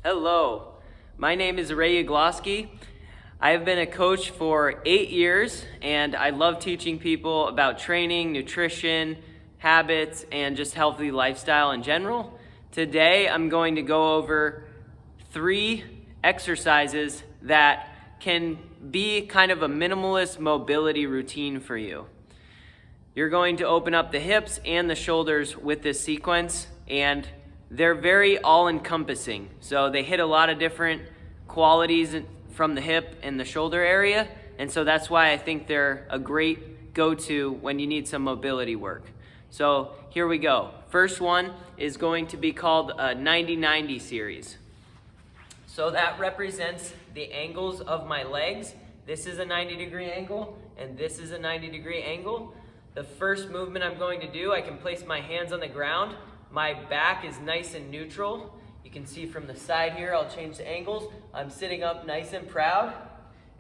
Hello, my name is Ray Yagloski. I have been a coach for 8 years and I love teaching people about training, nutrition, habits, and just healthy lifestyle in general. Today I'm going to go over 3 exercises that can be kind of a minimalist mobility routine for you. You're going to open up the hips and the shoulders with this sequence, and they're very all-encompassing. So they hit a lot of different qualities from the hip and the shoulder area, and so that's why I think they're a great go-to when you need some mobility work. So here we go. First one is going to be called a 90-90 series. So that represents the angles of my legs. This is a 90-degree angle, and this is a 90-degree angle. The first movement I'm going to do, I can place my hands on the ground. My back is nice and neutral. You can see from the side here, I'll change the angles. I'm sitting up nice and proud.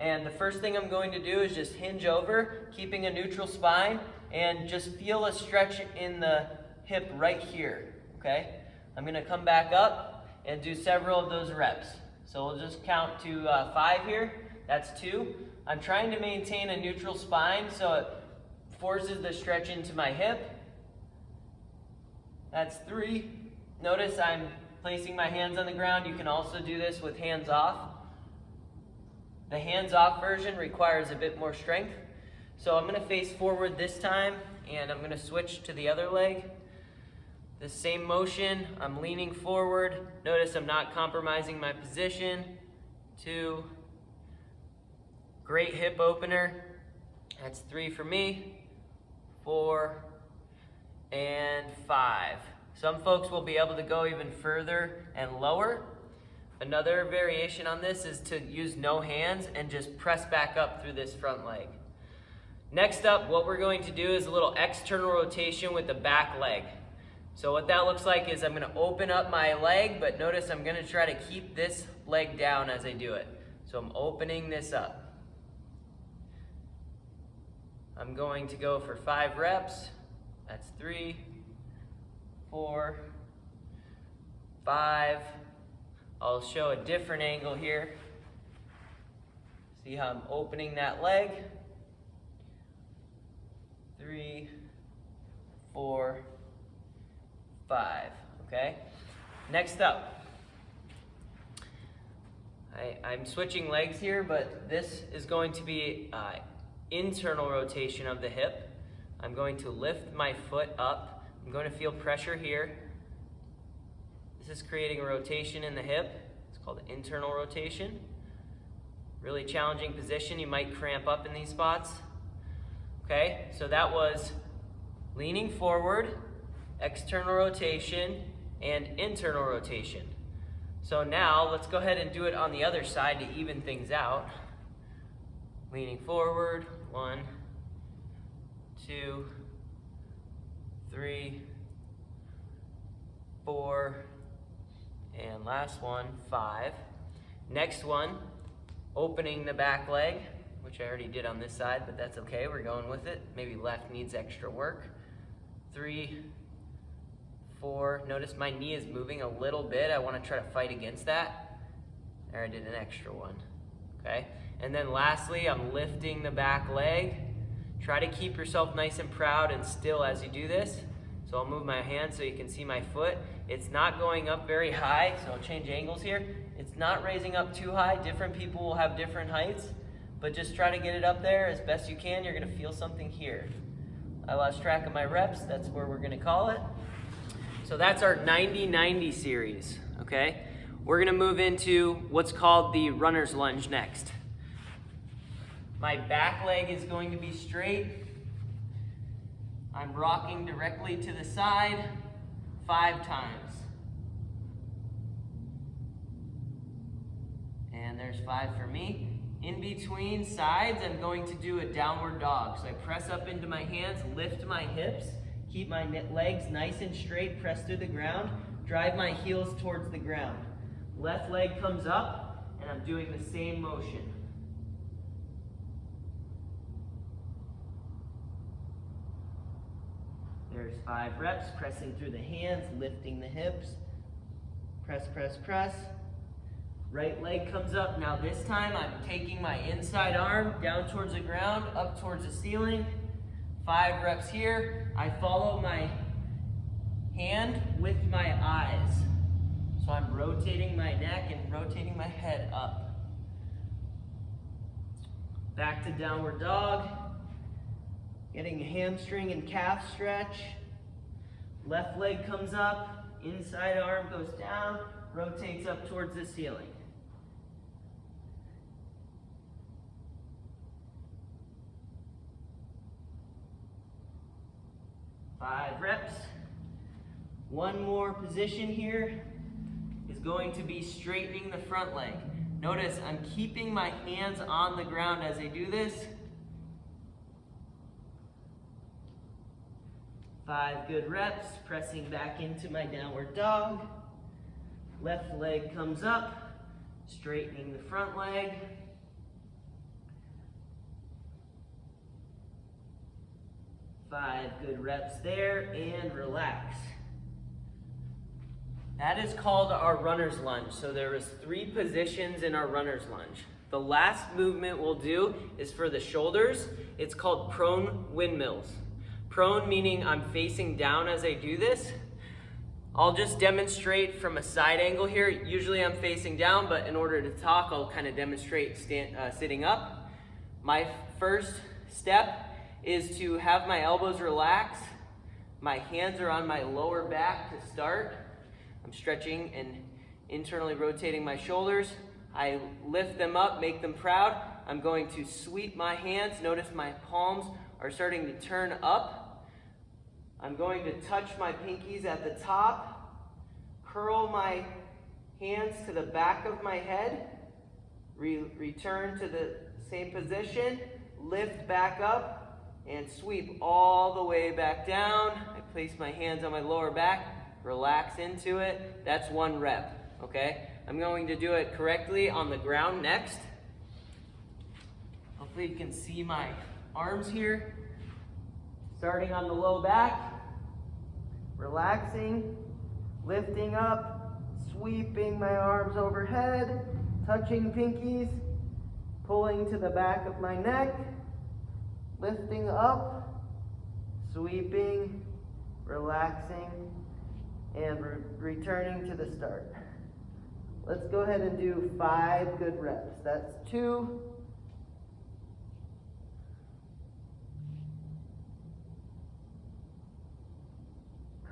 And the first thing I'm going to do is just hinge over, keeping a neutral spine, and just feel a stretch in the hip right here, okay? I'm gonna come back up and do several of those reps. So we'll just count to 5 here. That's 2. I'm trying to maintain a neutral spine so it forces the stretch into my hip. That's 3. Notice I'm placing my hands on the ground. You can also do this with hands off. The hands off version requires a bit more strength. So I'm gonna face forward this time, and I'm gonna switch to the other leg. The same motion, I'm leaning forward. Notice I'm not compromising my position. 2. Great hip opener. That's 3 for me. 4, and 5. Some folks will be able to go even further and lower. Another variation on this is to use no hands and just press back up through this front leg. Next up, what we're going to do is a little external rotation with the back leg. So what that looks like is I'm going to open up my leg, but notice I'm going to try to keep this leg down as I do it. So I'm opening this up. I'm going to go for 5 reps. That's 3, 4, 5. I'll show a different angle here. See how I'm opening that leg? 3, 4, 5. Okay? Next up, I'm switching legs here, but this is going to be internal rotation of the hip. I'm going to lift my foot up. I'm going to feel pressure here. This is creating a rotation in the hip. It's called internal rotation. Really challenging position. You might cramp up in these spots. Okay, so that was leaning forward, external rotation, and internal rotation. So now let's go ahead and do it on the other side to even things out. Leaning forward, 1, 2, 3, 4, and last one, 5. Next one, opening the back leg, which I already did on this side, but that's okay, we're going with it. Maybe left needs extra work. 3, 4, notice my knee is moving a little bit. I want to try to fight against that. There, I did an extra one, okay? And then lastly, I'm lifting the back leg. Try to keep yourself nice and proud and still as you do this. So I'll move my hand so you can see my foot. It's not going up very high, so I'll change angles here. It's not raising up too high. Different people will have different heights, but just try to get it up there as best you can. You're gonna feel something here. I lost track of my reps. That's where we're gonna call it. So that's our 90-90 series, okay? We're gonna move into what's called the runner's lunge next. My back leg is going to be straight. I'm rocking directly to the side 5 times. And there's 5 for me. In between sides, I'm going to do a downward dog. So I press up into my hands, lift my hips, keep my legs nice and straight, press through the ground, drive my heels towards the ground. Left leg comes up, and I'm doing the same motion. There's 5 reps, pressing through the hands, lifting the hips. Press, press, press. Right leg comes up. Now this time I'm taking my inside arm down towards the ground, up towards the ceiling. 5 reps here. I follow my hand with my eyes. So I'm rotating my neck and rotating my head up. Back to downward dog. Getting a hamstring and calf stretch. Left leg comes up, inside arm goes down, rotates up towards the ceiling. Five reps. One more position here is going to be straightening the front leg. Notice I'm keeping my hands on the ground as I do this. 5 good reps, pressing back into my downward dog. Left leg comes up, straightening the front leg. 5 good reps there, and relax. That is called our runner's lunge. So there is 3 positions in our runner's lunge. The last movement we'll do is for the shoulders. It's called prone windmills. Prone meaning I'm facing down as I do this. I'll just demonstrate from a side angle here. Usually I'm facing down, but in order to talk, I'll kind of demonstrate sitting up. My first step is to have my elbows relax. My hands are on my lower back to start. I'm stretching and internally rotating my shoulders. I lift them up, make them proud. I'm going to sweep my hands. Notice my palms are starting to turn up. I'm going to touch my pinkies at the top, curl my hands to the back of my head, return to the same position, lift back up, and sweep all the way back down. I place my hands on my lower back, relax into it. That's 1 rep, okay? I'm going to do it correctly on the ground next. Hopefully you can see my arms here. Starting on the low back, relaxing, lifting up, sweeping my arms overhead, touching pinkies, pulling to the back of my neck, lifting up, sweeping, relaxing, and returning to the start. Let's go ahead and do 5 good reps. That's 2.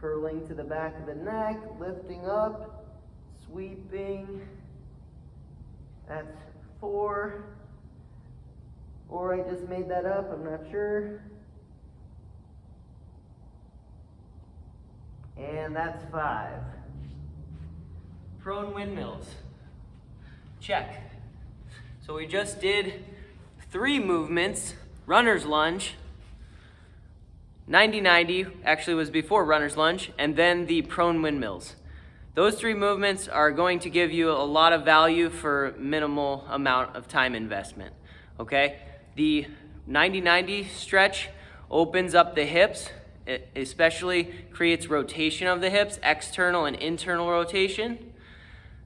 Curling to the back of the neck, lifting up, sweeping. That's 4. Or I just made that up, I'm not sure. And that's 5. Prone windmills. Check. So we just did 3 movements. Runner's lunge, 90-90 actually was before runner's lunge, and then the prone windmills. Those 3 movements are going to give you a lot of value for minimal amount of time investment, okay? The 90-90 stretch opens up the hips. It especially creates rotation of the hips, external and internal rotation.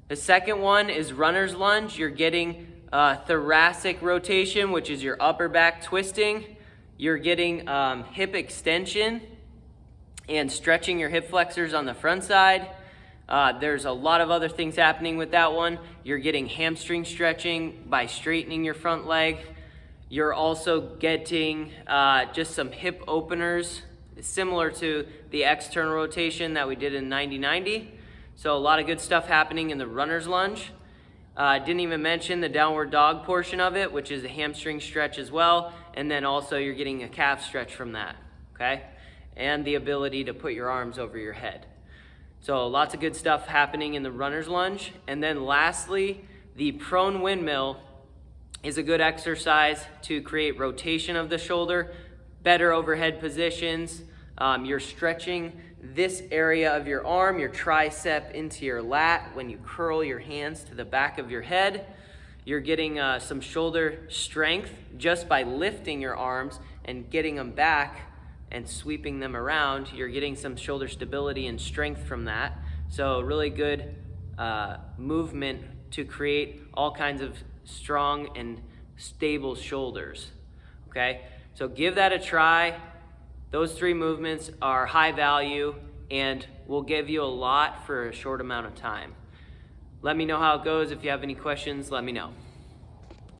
The second one is runner's lunge. You're getting thoracic rotation, which is your upper back twisting. You're getting hip extension and stretching your hip flexors on the front side. There's a lot of other things happening with that one. You're getting hamstring stretching by straightening your front leg. You're also getting just some hip openers, similar to the external rotation that we did in 90-90. So a lot of good stuff happening in the runner's lunge. Didn't even mention the downward dog portion of it, which is a hamstring stretch as well. And then also you're getting a calf stretch from that, okay? And the ability to put your arms over your head. So lots of good stuff happening in the runner's lunge. And then lastly, the prone windmill is a good exercise to create rotation of the shoulder, better overhead positions. You're stretching this area of your arm, your tricep into your lat when you curl your hands to the back of your head. You're getting some shoulder strength just by lifting your arms and getting them back and sweeping them around. You're getting some shoulder stability and strength from that. So really good movement to create all kinds of strong and stable shoulders. Okay, so give that a try. Those 3 movements are high value and will give you a lot for a short amount of time. Let me know how it goes. If you have any questions, let me know.